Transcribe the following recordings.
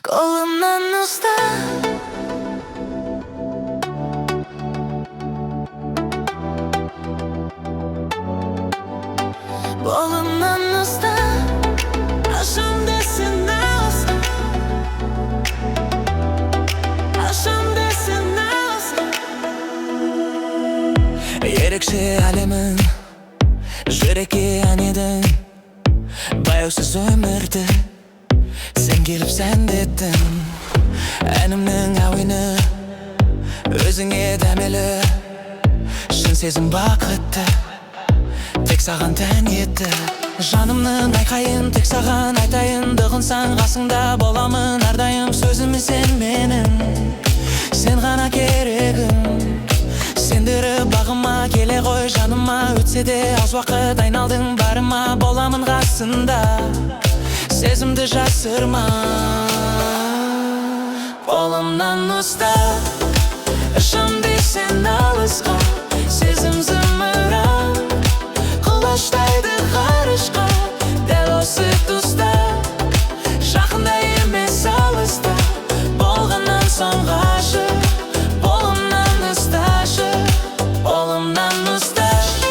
Kolumdan ustat Bolumdan ustat Aşam desin nasıl Aşam desin nasıl Ерекше әлемін жүрекке ән едің Баяусыз өмірді сен келіп сәндеттің Әнімнің әуені өзіңе дәмелі Шын сезім бақытты тек саған тән етті Жанымның айқайын тек саған айтайын Дұғынсаң қасыңда боламын әрдайым Сөзімі сен менің, сен ғана керегім Сендіріп бағыма келе ғой жаныма Өтсе де аз уақыт айналдың барыма Боламын қасында, сезімді жасырма Қолымнан ұстап, ұшам десең алысқа Сезім зымыран, құлаштайды ғарышқа Дәл осы тұста, жақында емес алыста Болғаннан соң ғашық Қолымнан ұсташы, қолымнан ұсташы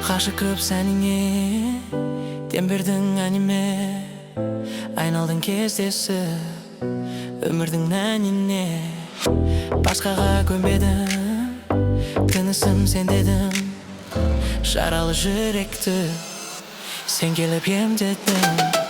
Ғашық көп сәніңе, дем бердің әніме Айналдың кездесіп, өмірдің мәніне Басқаға көнбедім, тынысым сен дедің Жаралы жүректі, сен келіп емдедің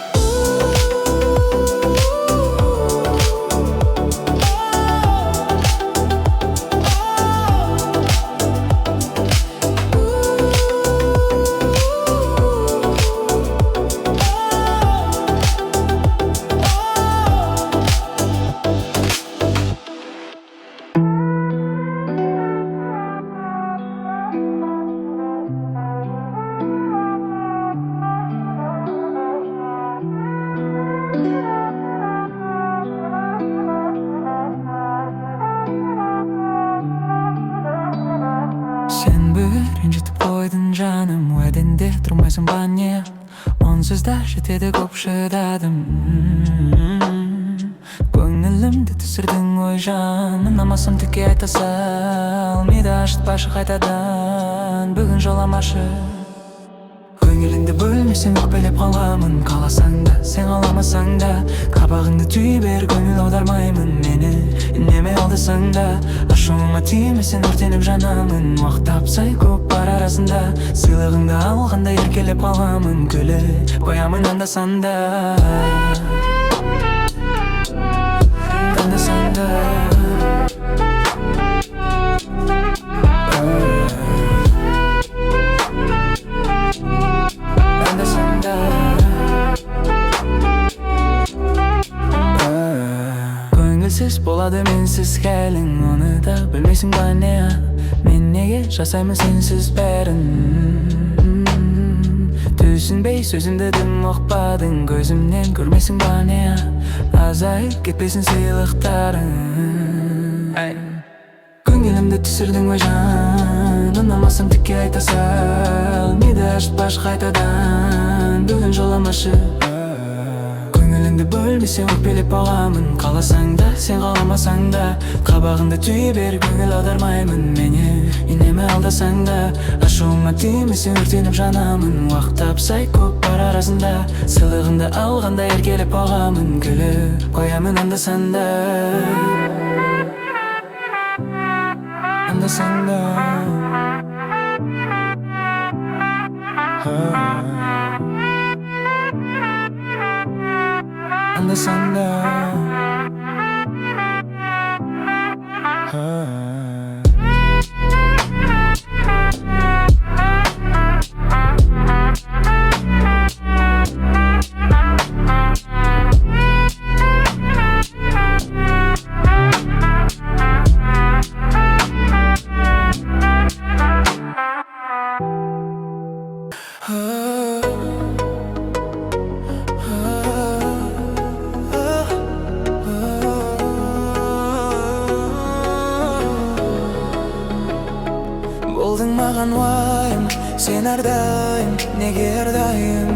Ренжітіп қойдың жаным Уәденде тұрмайсың ба не Онсыз да жетеді көп шыдадым Көңілімді түсірдің ой жан Ұнамасам түкке айта сал Миды ашытпашы қайтадан Бүгін жоламашы Көңіліңді бөлмесең өкпелеп қаламын Қаласаң да, сен қаламасаң да Қабағыңды түй бер, көңіл аудармаймын Мені үнеме алдасаң да Ашуыма тимесең өртеніп жанамын Уақыт тапсай көп бар арасында Сыйлығыңды алғанда еркелеп қаламын Күліп қоямын анда-санда Анда-санда Көңілсіз болады менсіз хәлің Оны да білмейсің ба не Мен неге жасаймын сенсіз бәрін Түсінбей сөзімді дым ұқпадың Көзімнен көрмейсің ба не Азайып кетпесін сыйлықтарың Көңілімді түсірдің ой жан Ұнамасам түкке айта сал Миды ашытпашы қайтадан Бүгін жоламашы Көңіліңді бөлмесең өкпелеп бағамын Қаласаң да, сен қаламасаң да Қабағыңды түй бер, көңіл аудармаймын Мені үнеме алдасаң да Ашуыма тимесең өртеніп жанамын Уақыт тапсай көп бар арасында Сыйлығыңды алғанда еркелеп бағамын Күліп қоямын анда-санда Анда-санда Анда-санда маған уайым, сен әрдайым, неге әрдайым.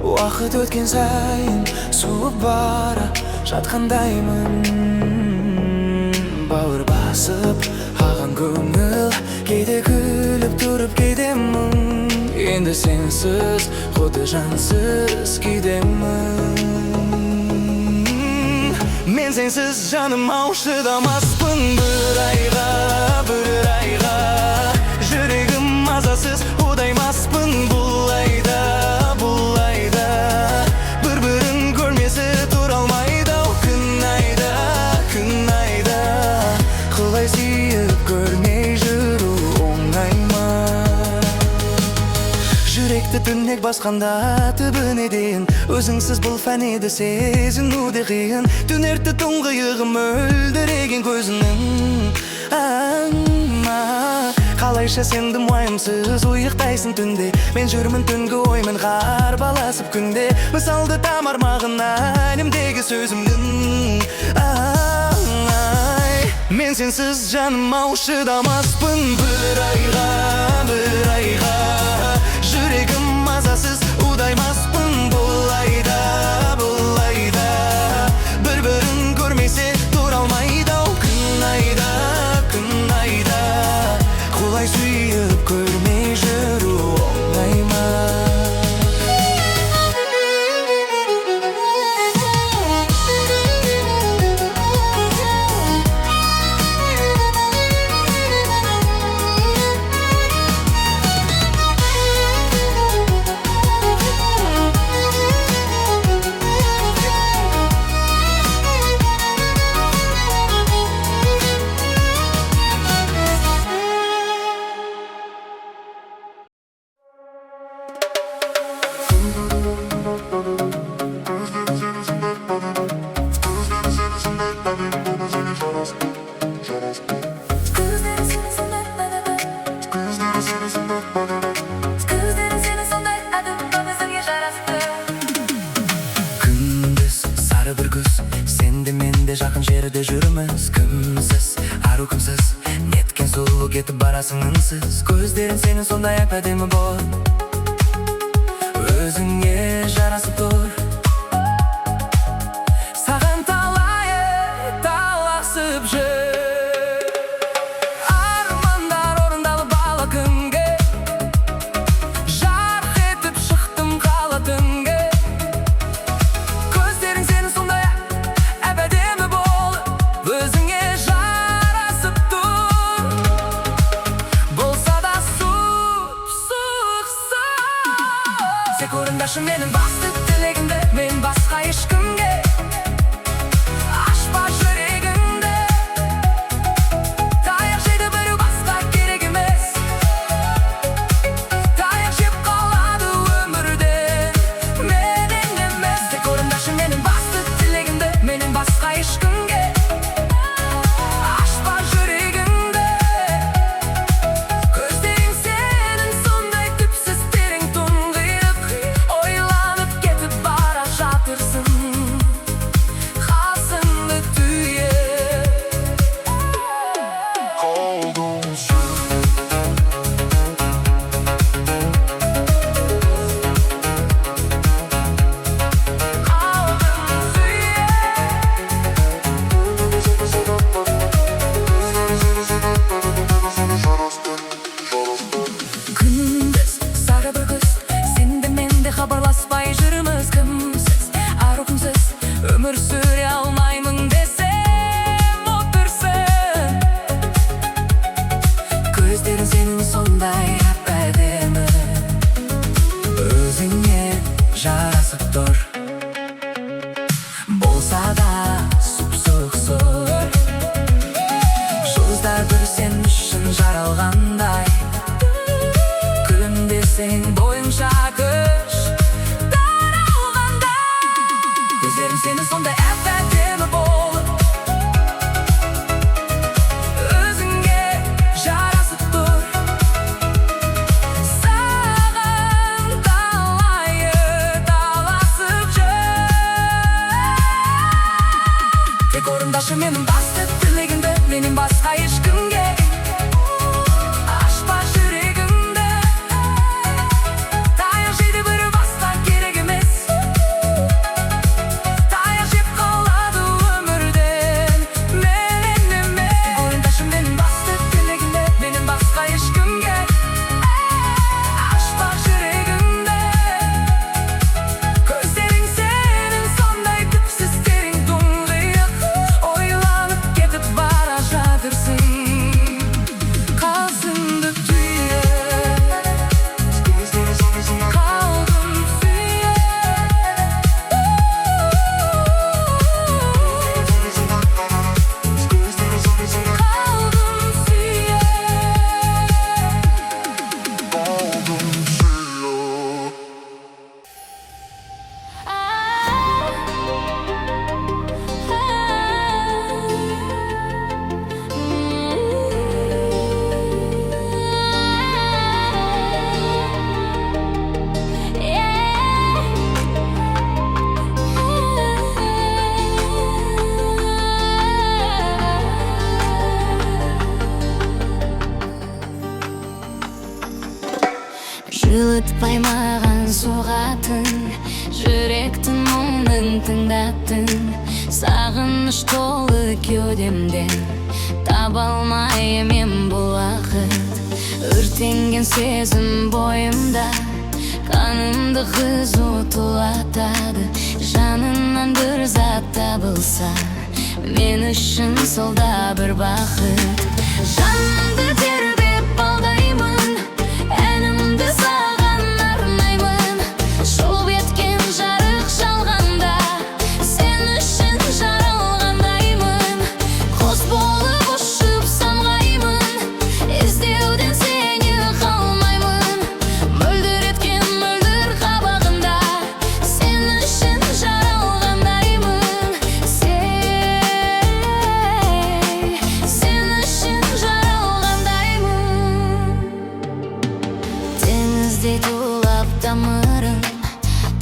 Уақыт өткен сайын суып бара жатқандаймын. Бауыр басып аған көңіл, кейде күліп тұрып кейде мұң. Енді сенсіз құты жансыз күйдемін. Мен сенсіз жаным ау шыдамаспын бір айға, бір айға. Жүрегім мазасыз удаймаспын бұл айда, бұл айда. Бір-бірін көрмесі тұра алмайды ау күн айда, күн айда. Қалай сүйіп көрмей жүру оңай ма? Жүректі түнек басқанда түбіне дейін, өзіңсіз бұл фәниді сезіну де қиын. Түнерді тұңғиығым мөлдіреген көзінің. Қалайша сендің уайымсыз ұйықтайсың түнде. Мен жүрмін түнгі оймен қарбаласып күнде. Мысалды тамармағын әлемдегі сөзімнің. Мен сенсіз жаным ау шыдамаспын бір айға, бір айға. Жүрегім мазасыз удаймаспын бұл айда, бұл айда. Бір-бірін көрмесе тұра алмайды ау күн айда, күн айда. Құлай сүйіп көрмей жүру оңай ма? Бір күз, сенде менде жақын жерде жүрміз. Кімсіз, ару кімсіз, неткен сұлу кетіп барасың үнсіз. Көздерің сенің сондай әдемі бол, өзіңе жарасып тұр. Саған талай таласып жүр, армандар орындалып бала күнге. Жарқ етіп шықтым қала түнге. Орындашы менің басты тілегімді, мен басқа ешкімге ашпа жүрегіңді. Таяқ жейді біреу басқа керек емес, таяқ жеп қалады өмірден менен емес. Тек орындашы менің басты тілегімді, менің басқа ешкімге ашпа жүрегіңді. Көздерің сенің сондай түпсіз терең тұңғиық, ойланып кетіп бара жатырсың қасыңды түйе. Күндіз, сары бір күз, сенде менде хабарласпай жүрміз. Кімсіз, ару кімсіз, өмір сүре алмаймын десем отырсың. Көздерің сенің сондай әдемі, өзіңе жарасып тұр. Болса да сұп-суық сұр, жұлдыздар бір сен үшін жаралғандай. Күлімдесең бойыңша күш таралғандай. Көздерің сені сондай әдемі болып, өзіңе жарасып тұр. Саған талайы таласып жүр. Тек орындашы менің басты тілегімді, менен басқа ешкімге ашпа тыңдаттың сағыныш толы кеудемден таба алмай мен бұл уақыт өртенген сезім бойымда қанымды қызу тулатады жанынан бір зат табылса мен үшін сол да бір бақыт жанымды тербеп балдаймын әнімді саған арнаймын шолып еткен жарық жалғанда сен үшін жаралғандаймын құс болып ұшып самғаймын іздеуден сені қалмаймын мөлдір еткен мөлдір қабағында сен үшін жаралғандаймын сен үшін жаралғандаймын теңіздей тулап тамырым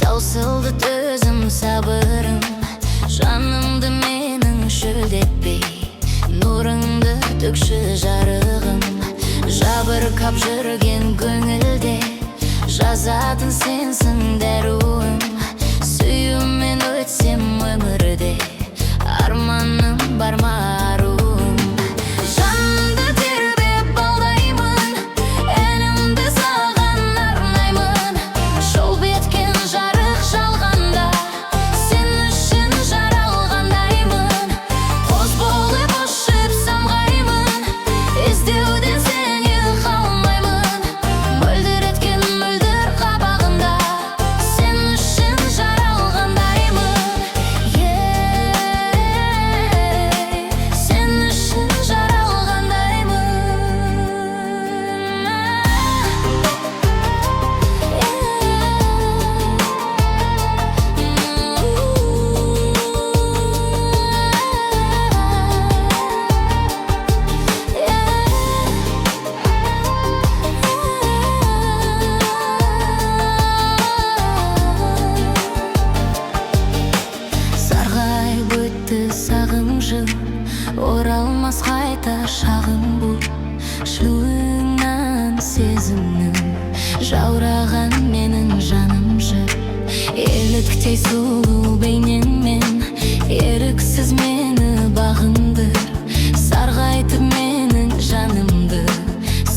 таусылды төзім сабырым жанымды менің шөлдетпей нұрыңды төкші жарығым жабырқап жүрген көңілде жазатын сенсің дәруім сүюмен өтсем өмірде арманым бар ма аруым жанымды тербеп балдаймын әнімді саған арнаймын шолып еткен жарық жалғанда сен үшін жаралғандаймын құс болып ұшып самғаймын іздеуден сені қалмаймын мөлдір еткен мөлдір қабағында сен үшін жаралғандаймын сен үшін жаралғандаймын сарғайып өтті сағым жыл оралмас қайта шағым бұл шуыңнан сезімнің жаураған менің жаным жыр еліктей сұлу бейнеңмен еріксіз мені бағындыр сарғайтып менің жанымды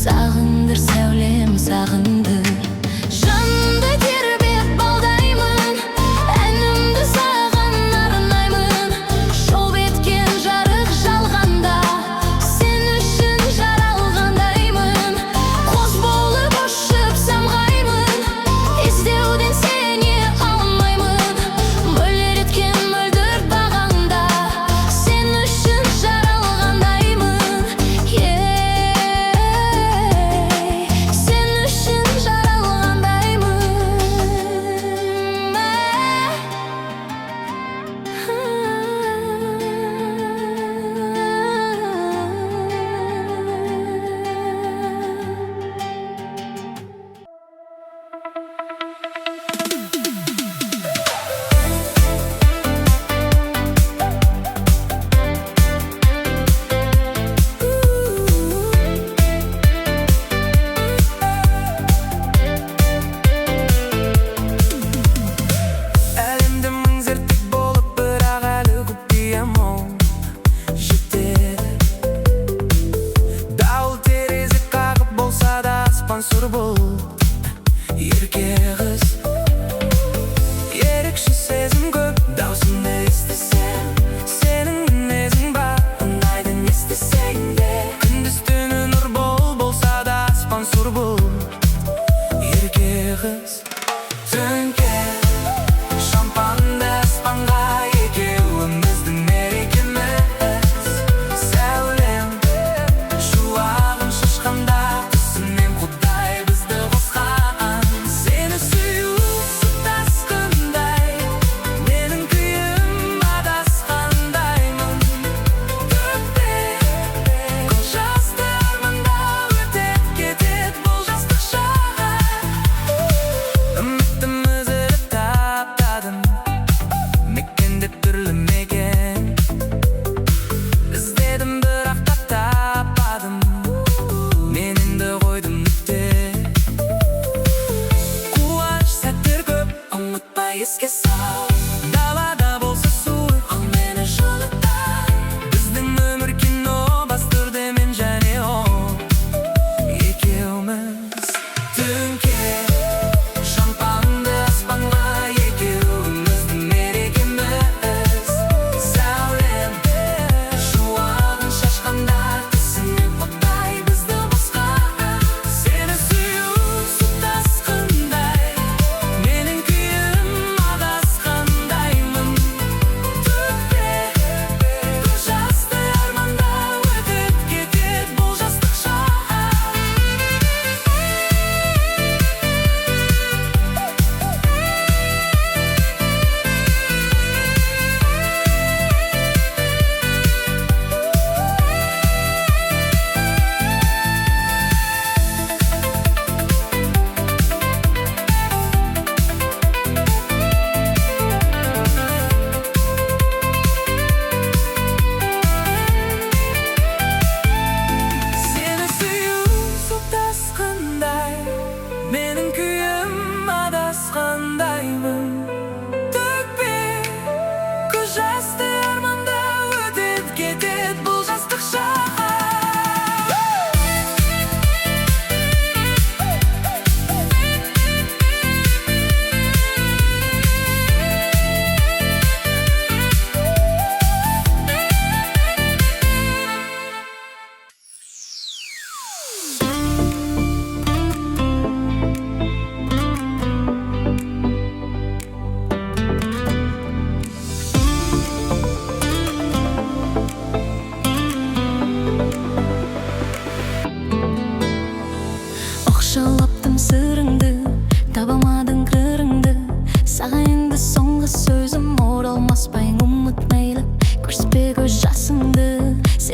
сағындыр сәулем сағындыр жанымды тербеп балдаймын әнімді саған арнаймын шолып еткен жарық жалғанда сен үшін жаралғандаймын құс болып ұшып самғаймын іздеуден сені қалмаймын мөлдір еткен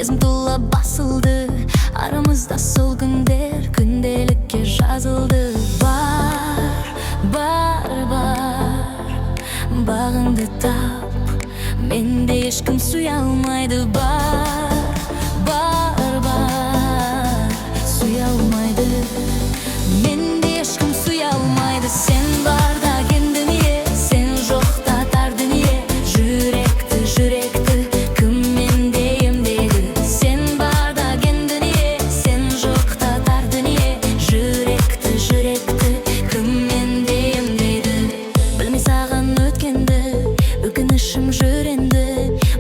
Сезім тула басылды, арамызда сол күндер күнделікке жазылды. Бар, бағыңды тап, менде ешкім суя алмайды. Бар, суя алмайды, менде ешкім суя алмайды. Сен барда кен дүние, сен жоқта тар дүние. Жүректі кім менде емдейді? Сен барда кен дүние, сен жоқта тар дүние. Жүректі кім менде емдейді? Білмей саған өткенді, өкінішім жүренді.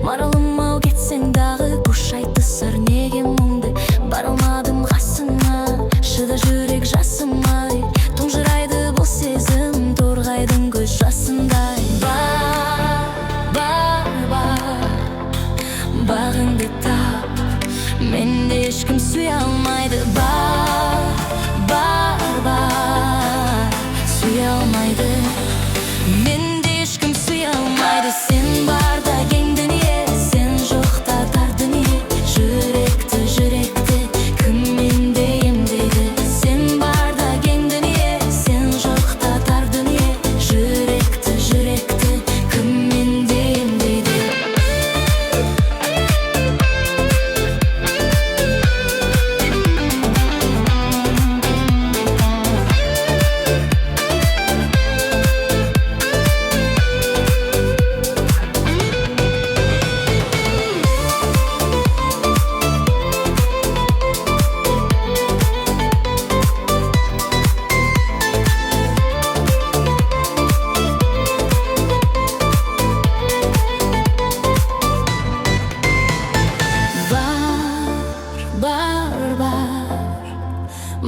Маралым-ау кетсең дағы, күш айтты сыр неге мұңды. Бар алмадым қасыңа, шыда жүрек жасымай. Тұнжырайды бұл сезім, торғайдың көз жасындай. Бағыңды тап, менде ешкім суя алмайды. Бар, суя алмайды, менде ешкім суя алмайды. Сен барда кең дүние, сен жоқта тар дүние. Жүректі кім менде емдейді? Сен барда кең дүние, сен жоқта тар дүние. Жүректі кім менде емдейді?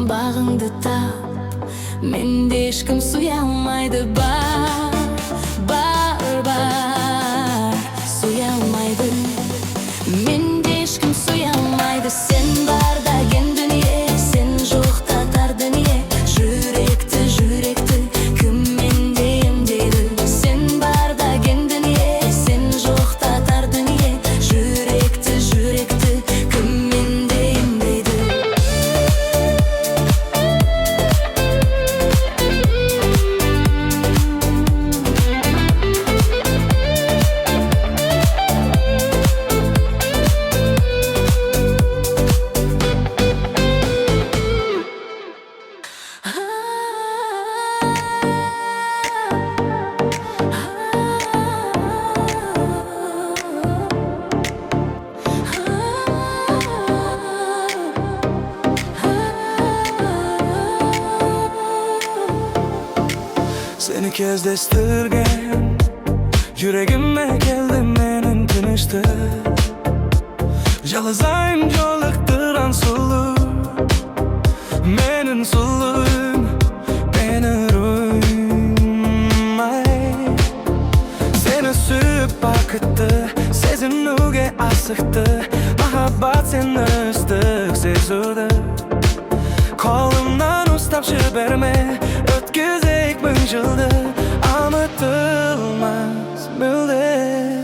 Бағыңды тап, менде ешкім суя алмайды. Бар, суя алмайды, менде ешкім суя алмайды. Сен барда кен дүние, сен жоқта тар дүние. Жүректі кім менде емдейді? Сен барда кен дүние, сен жоқта тар дүние. Жүректі кім менде емдейді? Seni kezdestirgen yüreğime geldi menin tınıştı. Жалызайын жолықтыран сұлу, менің сұлуым, мені руймай. Seni sүйіп бақытты, сезінуге асықты. Махаббат сені ыстық сезуді. Қолымнан ұстап жіберме, өткізейік мың жылды. Ұмытылмас мүлде.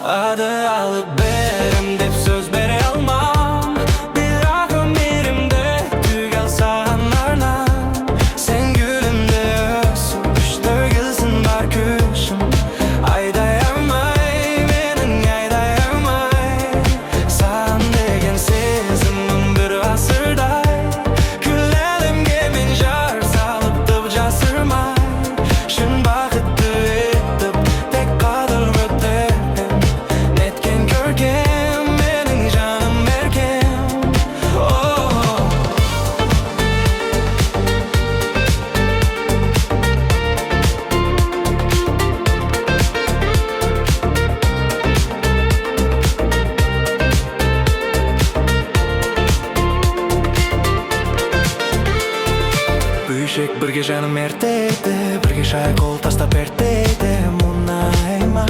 Ады алып берем деп сөз бере алмам. Бірақ өмірімді түгел саған арнап. Сен гүлімді өсіп, төгілсін бар күшім. Айдай алмай, менің айдай алмай. Саған деген сезімім бір ғасырдай. Күл әлемге мен жар салып тып жасырмай. Шын бақытты етіп, тек қадірім өтем. Неткен көркем, менің жаным еркем. Бүйшек бірге жаным ертейді, бірге шай қол тастап ертейді. Мұнайма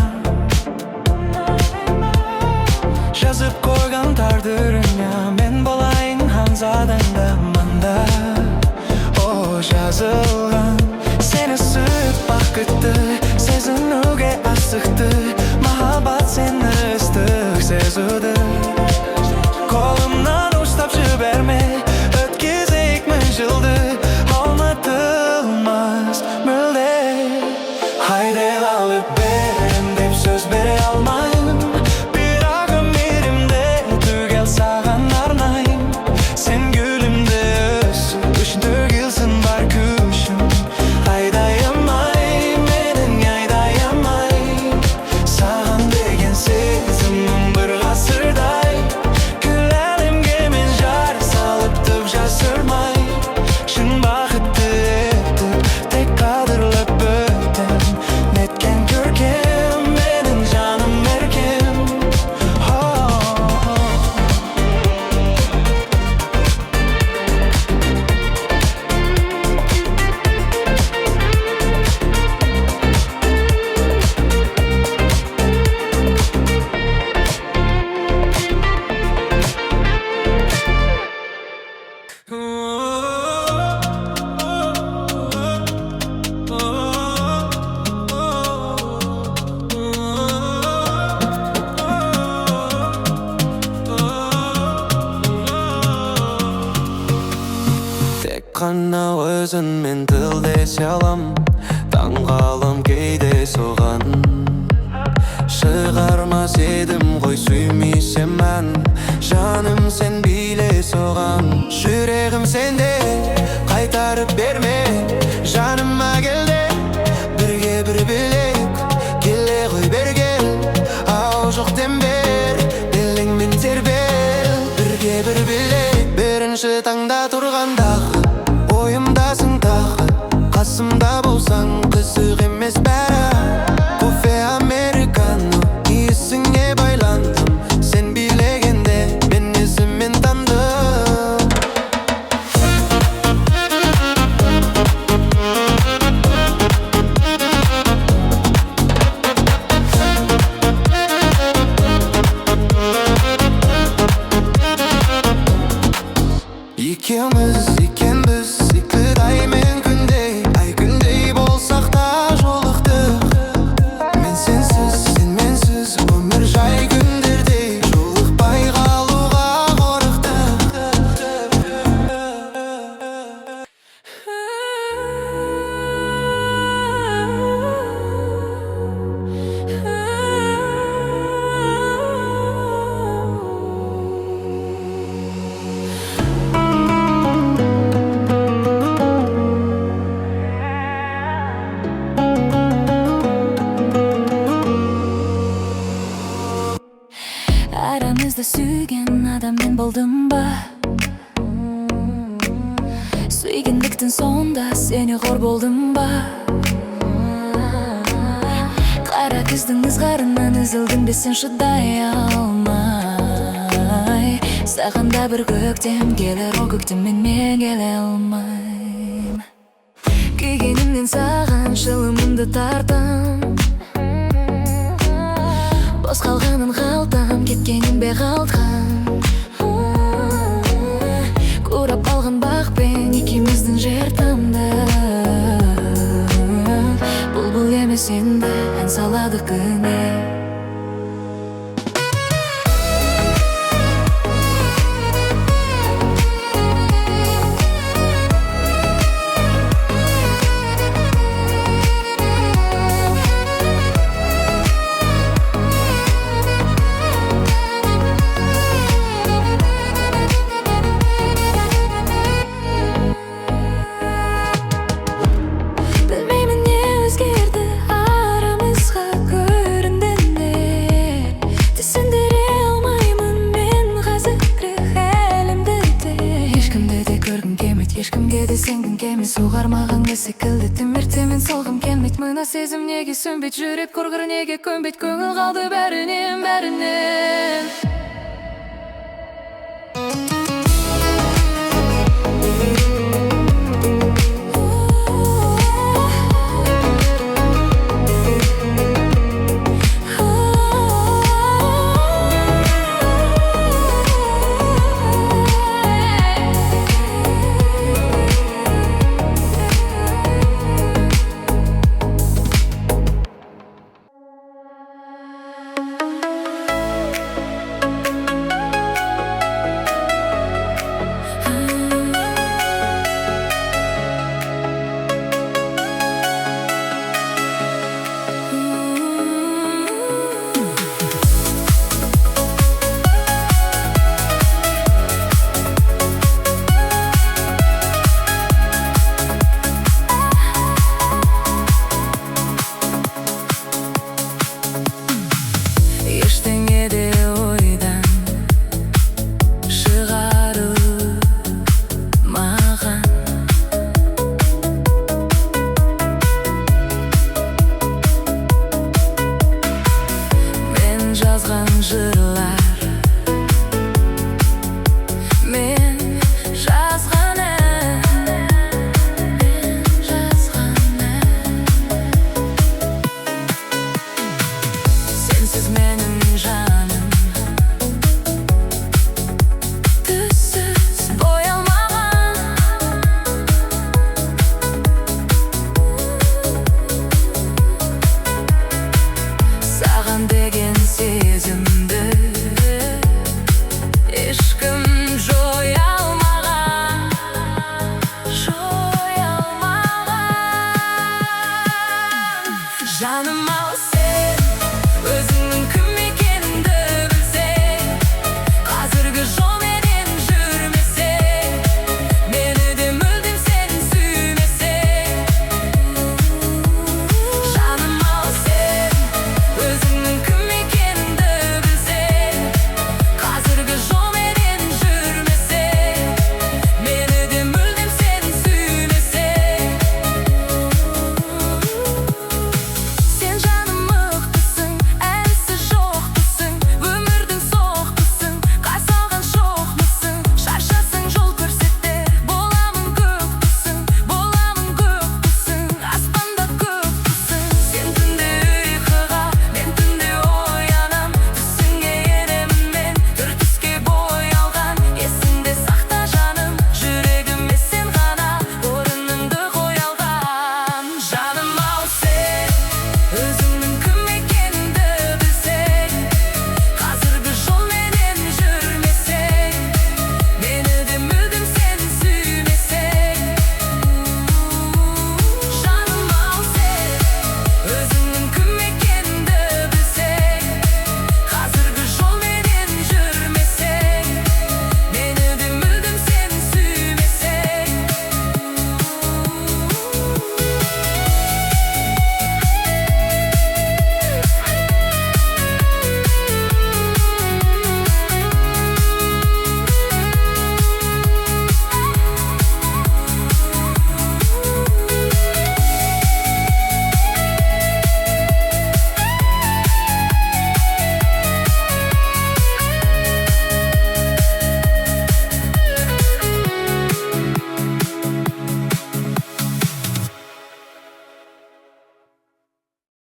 жазып қойған тағдырыңа мен болайын ханзадаңда манда. О, жазылған сені сүйіп бақытты, сезінуге асықты. Махаббат сені ыстық сезуді. Haydi alıp berem dep söz bere almayım. Birak ömrümde tügel sağan arnayım. Sen gülümde özsün, düşün tөгілсін бар күшім. Айдайамай, менің айдайамай. Саған деген сезімім бір ғасырдай. Күл әлемге мен жар салып түк жасырмай. Шын бақытты етіп, тек қадірлеп өттім. Неткен көркем, менің жаным еркем. Тек қана өзіңмен тілдесе алам, таңғалам кейде соған. Шығармас едім ғой сүймесем мән, жаным сен биле соған. Жүрегім сенде, қайтарып берме, жаныма келде. Бірге бір білек, келе ғой бергел, ау жоқ дембер, беліңмен тербел. Бірге бір білек, бірінші таңда тұрғандағы, ойымдасың тағы, қасымда болсаң қызық емес бәрі. Кофе американо, иісіңе байландым, сен билегенде мен есіммен тандым. Екенбіз секілді ай мен күндей, ай күндей болсақ та жолықтық. Мен сенсіз, сен менсіз, өмір жай күндердей, жолықпай қалуға қорықтық. Арамызда сүйген адам мен болдым ба? Сүйгендіктің сонда сені қор болдым ба? Қара күздің ызғарынан үзілдің бе сен шыдай алмай? Саған да бір көктем келер, о көктеммен мен келе алмайм. Күйгенімнен саған шылымымды тартам, бос қалғанын қалтам, кеткенін бе қалдқан. Көріп алған бақпен екеуміздің жер тамды. Бұлбұл емес енді ән салады күні. Білмеймін не өзгерді арамызға, көрінді не. Түсіндіре алмаймын мен қазіргі әлемді де. Ешкімді де көргім келмейді, ешкімге де сенгім келмейді. Суғармаған секілді түмертемен солғым келмейді. Мына сезім неге сөнбейді, жүрек құрғыр неге көнбейді. Көңіл қалды бәрінен, бәрінен. жырлар мен жазған сенсіз менің жаным түссіз боялмаған саған деген сезімді ешкім жоя алмаған жаным ау сен өзің